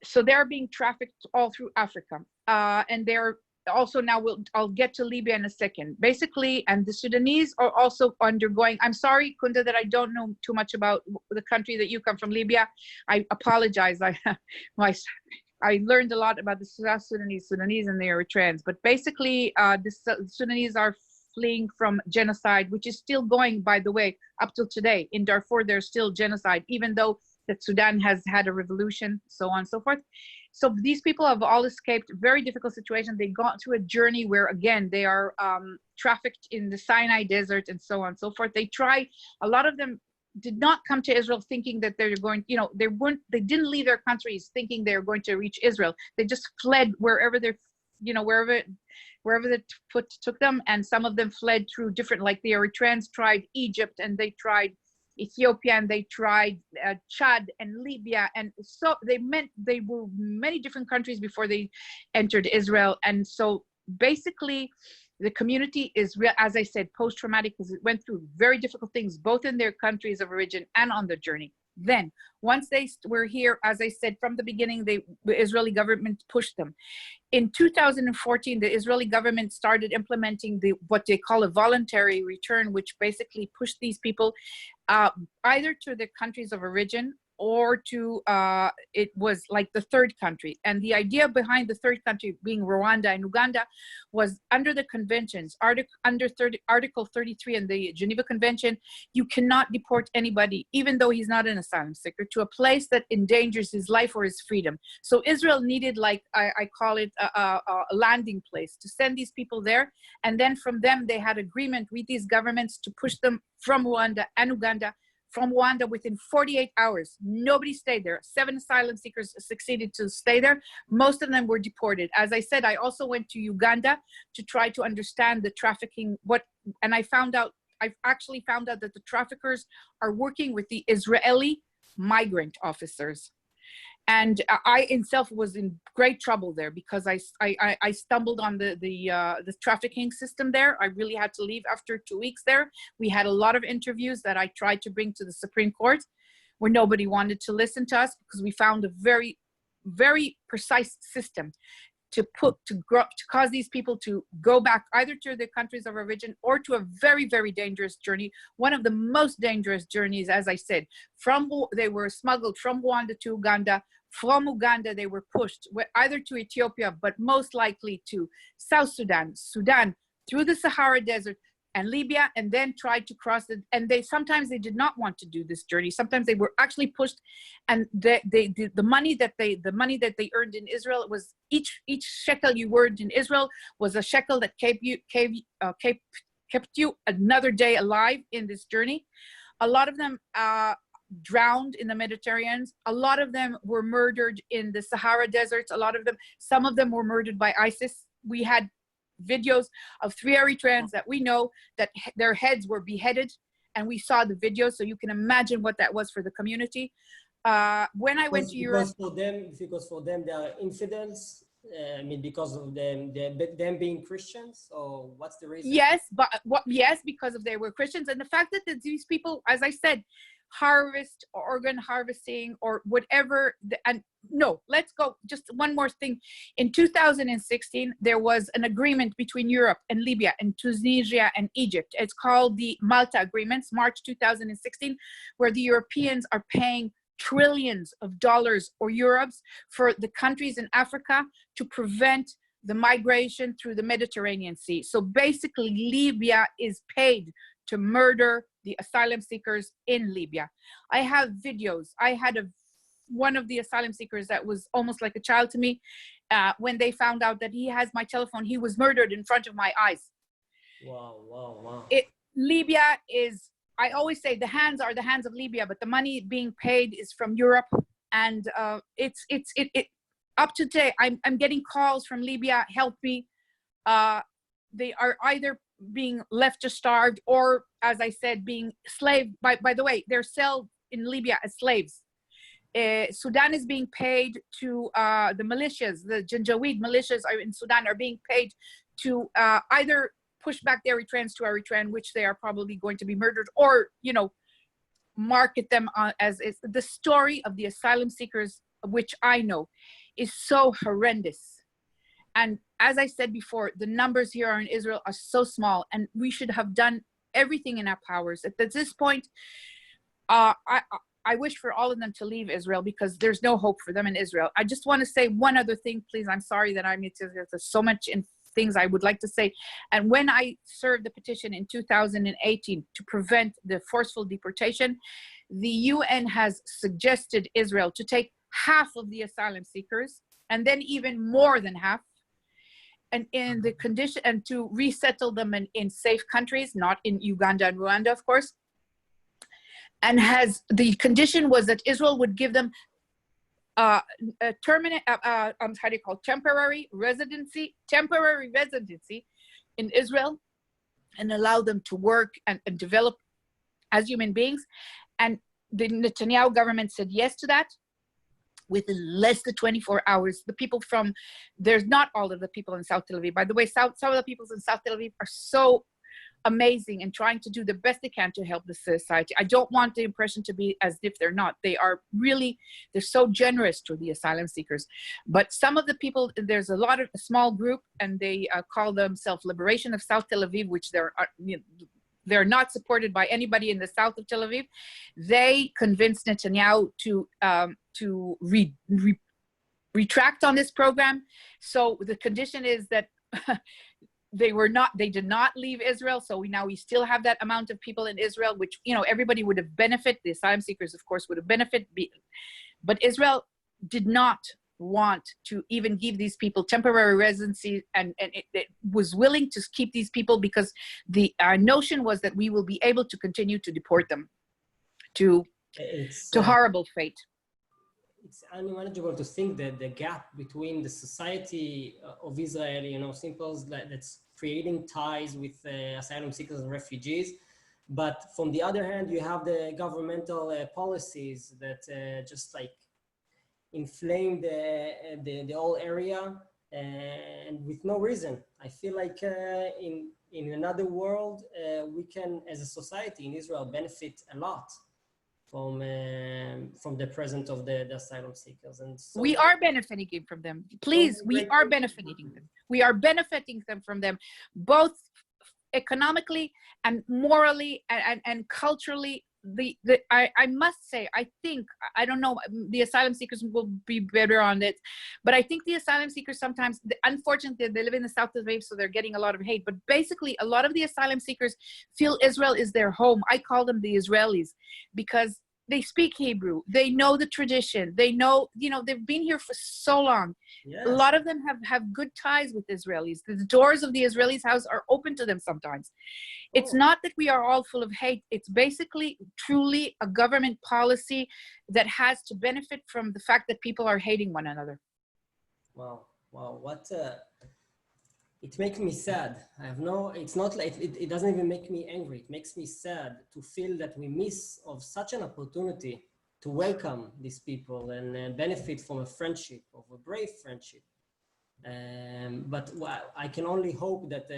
So they're being trafficked all through Africa. And they're also now, I'll get to Libya in a second. Basically, and the Sudanese are also undergoing, I'm sorry, Kunda, that I don't know too much about the country that you come from, Libya. I apologize. I learned a lot about the South Sudanese and the Eritreans, but basically the Sudanese are fleeing from genocide, which is still going, by the way, up till today. In Darfur, there's still genocide, even though that Sudan has had a revolution, so on and so forth. So these people have all escaped very difficult situations. They got through a journey where, again, they are trafficked in the Sinai Desert and so on and so forth. They try, a lot of them did not come to Israel thinking that they're going, they didn't leave their countries thinking they were going to reach Israel. They just fled wherever they're, wherever the foot took them. And some of them fled through different, like the Eritreans tried Egypt, and they tried Ethiopia, and they tried Chad and Libya. And so they were many different countries before they entered Israel. And so basically, the community is, as I said, post-traumatic, because it went through very difficult things, both in their countries of origin and on the journey. Then, once they were here, as I said, from the beginning, the Israeli government pushed them. In 2014, the Israeli government started implementing what they call a voluntary return, which basically pushed these people either to their countries of origin or to, it was like the third country. And the idea behind the third country being Rwanda and Uganda was under the conventions, Article 33 in the Geneva Convention, you cannot deport anybody, even though he's not an asylum seeker, to a place that endangers his life or his freedom. So Israel needed, like I call it, a landing place to send these people there. And then from them, they had agreement with these governments to push them from Rwanda and Uganda. From Rwanda, within 48 hours, nobody stayed there. 7 asylum seekers succeeded to stay there. Most of them were deported. As I said, I also went to Uganda to try to understand the trafficking, and I actually found out that the traffickers are working with the Israeli migrant officers. And I itself was in great trouble there, because I stumbled on the trafficking system there. I really had to leave after 2 weeks there. We had a lot of interviews that I tried to bring to the Supreme Court, where nobody wanted to listen to us, because we found a very, very precise system to cause these people to go back either to their countries of origin or to a very, very dangerous journey. One of the most dangerous journeys, as I said, they were smuggled from Rwanda to Uganda. From Uganda, they were pushed either to Ethiopia, but most likely to South Sudan, through the Sahara Desert and Libya, and then tried to cross it. And sometimes they did not want to do this journey. Sometimes they were actually pushed, and the money that they earned in Israel was each shekel you earned in Israel was a shekel that kept you another day alive in this journey. A lot of them drowned in the Mediterranean. A lot of them were murdered in the Sahara deserts. Some of them were murdered by ISIS. We had videos of 3 Eritreans that we know that their heads were beheaded, and we saw the videos, so you can imagine what that was for the community. When I went to Europe, because for them they are infidels. Because of them being Christians, or what's the reason? Yes, because they were Christians, and the fact that these people, as I said, harvest or organ harvesting or whatever. Let's go. Just one more thing. In 2016, there was an agreement between Europe and Libya and Tunisia and Egypt. It's called the Malta Agreements, March 2016, where the Europeans are paying trillions of dollars or euros for the countries in Africa to prevent the migration through the Mediterranean Sea. So basically, Libya is paid to murder the asylum seekers in Libya. I have videos. I had one of the asylum seekers that was almost like a child to me. When they found out that he has my telephone, he was murdered in front of my eyes. Wow. Libya is, I always say, the hands are the hands of Libya, but the money being paid is from Europe. And it's up to today, I'm getting calls from Libya, help me. They are either being left to starve or, as I said, being slaved. By the way, they're sold in Libya as slaves. Sudan is being paid to the militias, the Janjaweed militias are in Sudan are being paid to either push back the Eritreans to Eritrea, in which they are probably going to be murdered, or, you know, market them as is. The story of the asylum seekers, which I know, is so horrendous. And as I said before, the numbers here in Israel are so small, and we should have done everything in our powers. At this point, I wish for all of them to leave Israel, because there's no hope for them in Israel. I just want to say one other thing, please. I'm sorry that there's so much in things I would like to say. And when I served the petition in 2018 to prevent the forceful deportation, the UN has suggested Israel to take half of the asylum seekers, and then even more than half, and in the condition, and to resettle them in safe countries, not in Uganda and Rwanda, of course. And the condition was that Israel would give them a permanent, temporary residency in Israel, and allow them to work and develop as human beings. And the Netanyahu government said yes to that. Within less than 24 hours, the people there's not all of the people in South Tel Aviv. By the way, some of the people in South Tel Aviv are so amazing and trying to do the best they can to help the society. I don't want the impression to be as if they're not. They're so generous to the asylum seekers. But some of the people, there's a small group, and they call themselves Liberation of South Tel Aviv, which they're not supported by anybody in the south of Tel Aviv. They convinced Netanyahu to retract on this program. So the condition is that they did not leave Israel. So we still have that amount of people in Israel, which, you know, everybody would have benefited. The asylum seekers, of course, would have benefited. But Israel did not want to even give these people temporary residency, and it was willing to keep these people because our notion was that we will be able to continue to deport them to horrible fate. It's unmanageable to think that the gap between the society of Israel, you know, that's creating ties with asylum seekers and refugees. But from the other hand, you have the governmental policies that just like inflame the whole area, and with no reason. I feel like in another world, we can, as a society in Israel, benefit a lot from the presence of the asylum seekers. And so we are benefiting from them. Please, we are benefiting them. We are benefiting them from them, both economically and morally and culturally. I must say, I don't know, the asylum seekers will be better on it, but I think the asylum seekers sometimes, unfortunately, they live in the south of Aviv, so they're getting a lot of hate. But basically, a lot of the asylum seekers feel Israel is their home. I call them the Israelis, because they speak Hebrew. They know the tradition. They know, you know, they've been here for so long. Yes. A lot of them have good ties with Israelis. The doors of the Israelis' house are open to them sometimes. It's not that we are all full of hate. It's basically truly a government policy that has to benefit from the fact that people are hating one another. Wow. What it makes me sad. It's not like, it doesn't even make me angry. It makes me sad to feel that we miss of such an opportunity to welcome these people and benefit from a friendship, of a brave friendship. But I can only hope that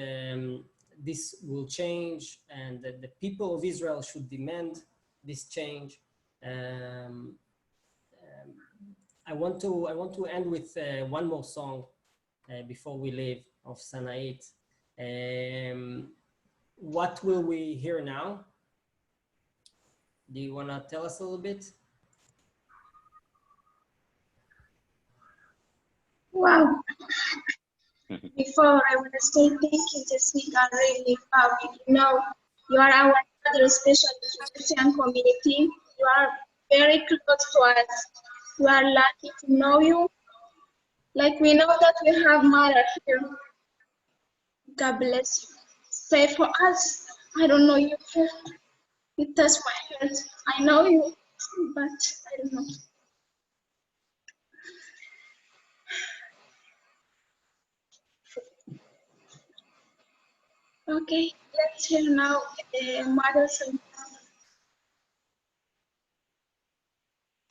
this will change, and that the people of Israel should demand this change. I want to end with one more song before we leave, of Sanait. What will we hear now? Do you want to tell us a little bit? Wow. Before, I want to say thank you to Sigal, really. You know, you are our mother, especially to the Christian community. You are very close to us. We are lucky to know you. Like, we know that we have mother here. God bless you. Say for us, I don't know you. It touched my heart. I know you, but I don't know. Okay, let's hear now Mother Song.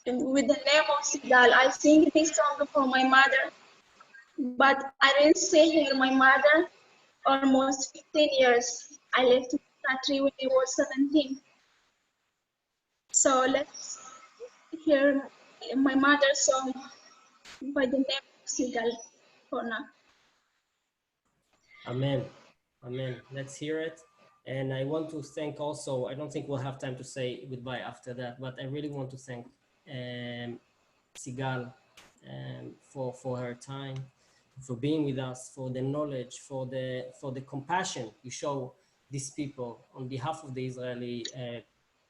with the name of Sigal. I sing this song for my mother, but I didn't see her, my mother, almost 15 years. I left the country when I was 17. So let's hear my mother's song by the name of Sigal for now. Amen. Amen. Let's hear it. And I want to thank also, I don't think we'll have time to say goodbye after that, but I really want to thank Sigal for her time, for being with us, for the knowledge, for the compassion you show these people on behalf of the Israeli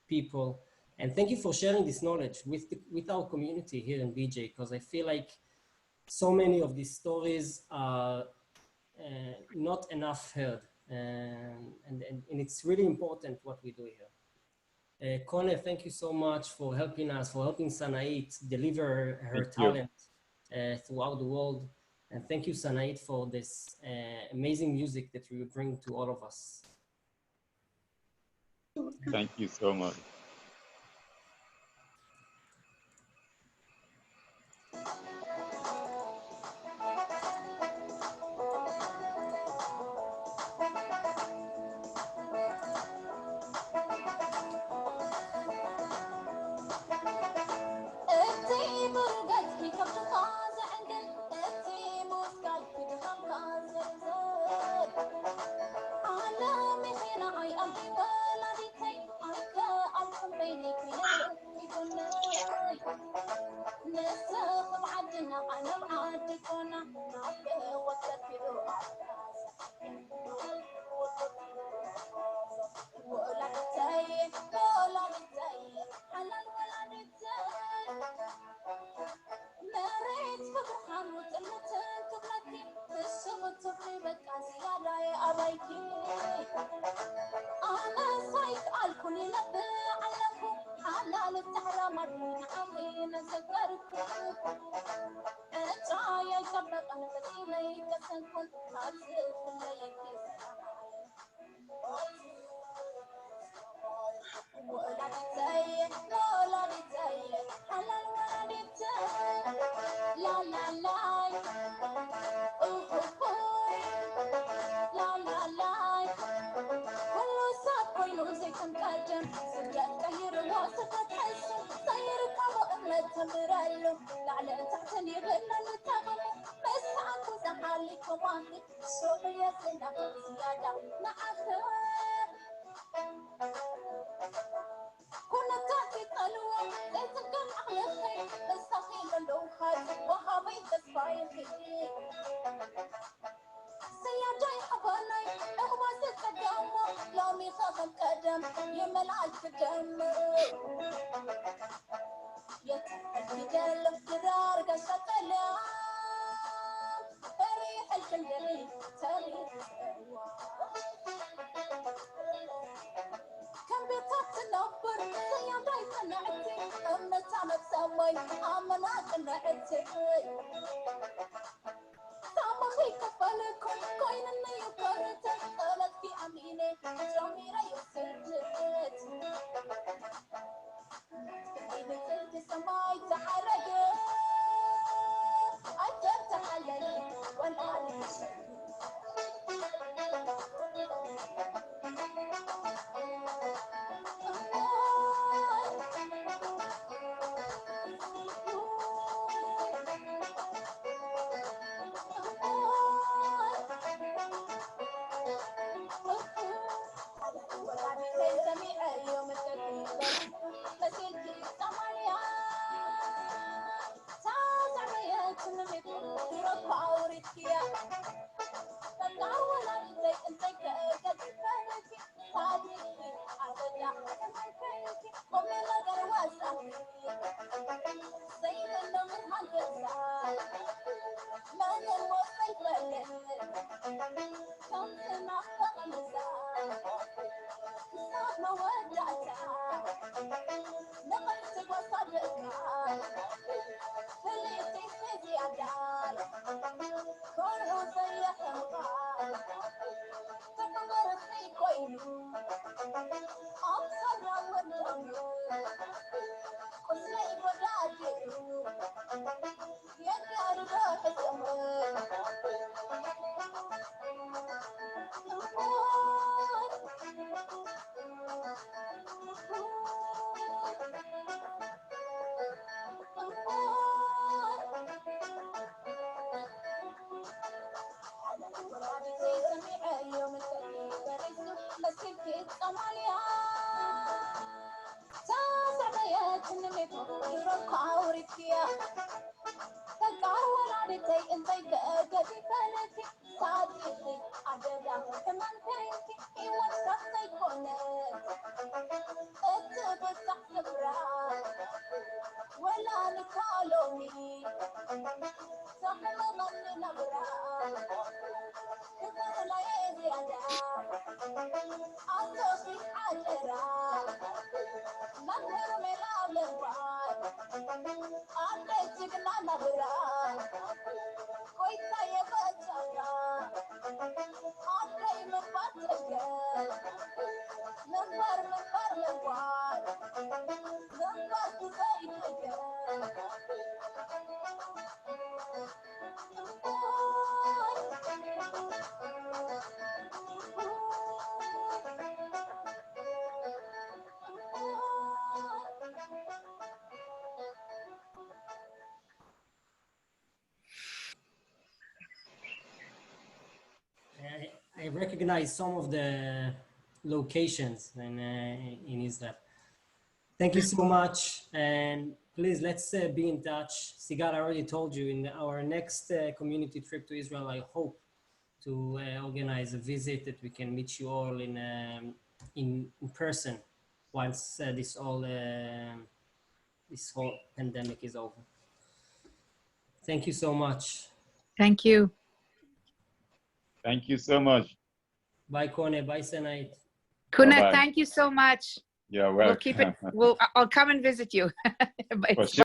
people. And thank you for sharing this knowledge with our community here in BJ, because I feel like so many of these stories are not enough heard. And it's really important what we do here. Kone, thank you so much for helping us, for helping Sanait deliver her talent throughout the world. And thank you, Sanait, for this amazing music that you bring to all of us. Thank you so much. I recognize some of the locations in Israel. Thank you so much, and please let's be in touch. Sigal, I already told you in our next community trip to Israel, I hope to organize a visit that we can meet you all in person once this whole pandemic is over. Thank you so much. Thank you. Thank you so much. Bye, Kone. Bye, Senait. Kunet, Bye-bye. thank you so much. You're We'll welcome. keep it. I'll come and visit you. For sure.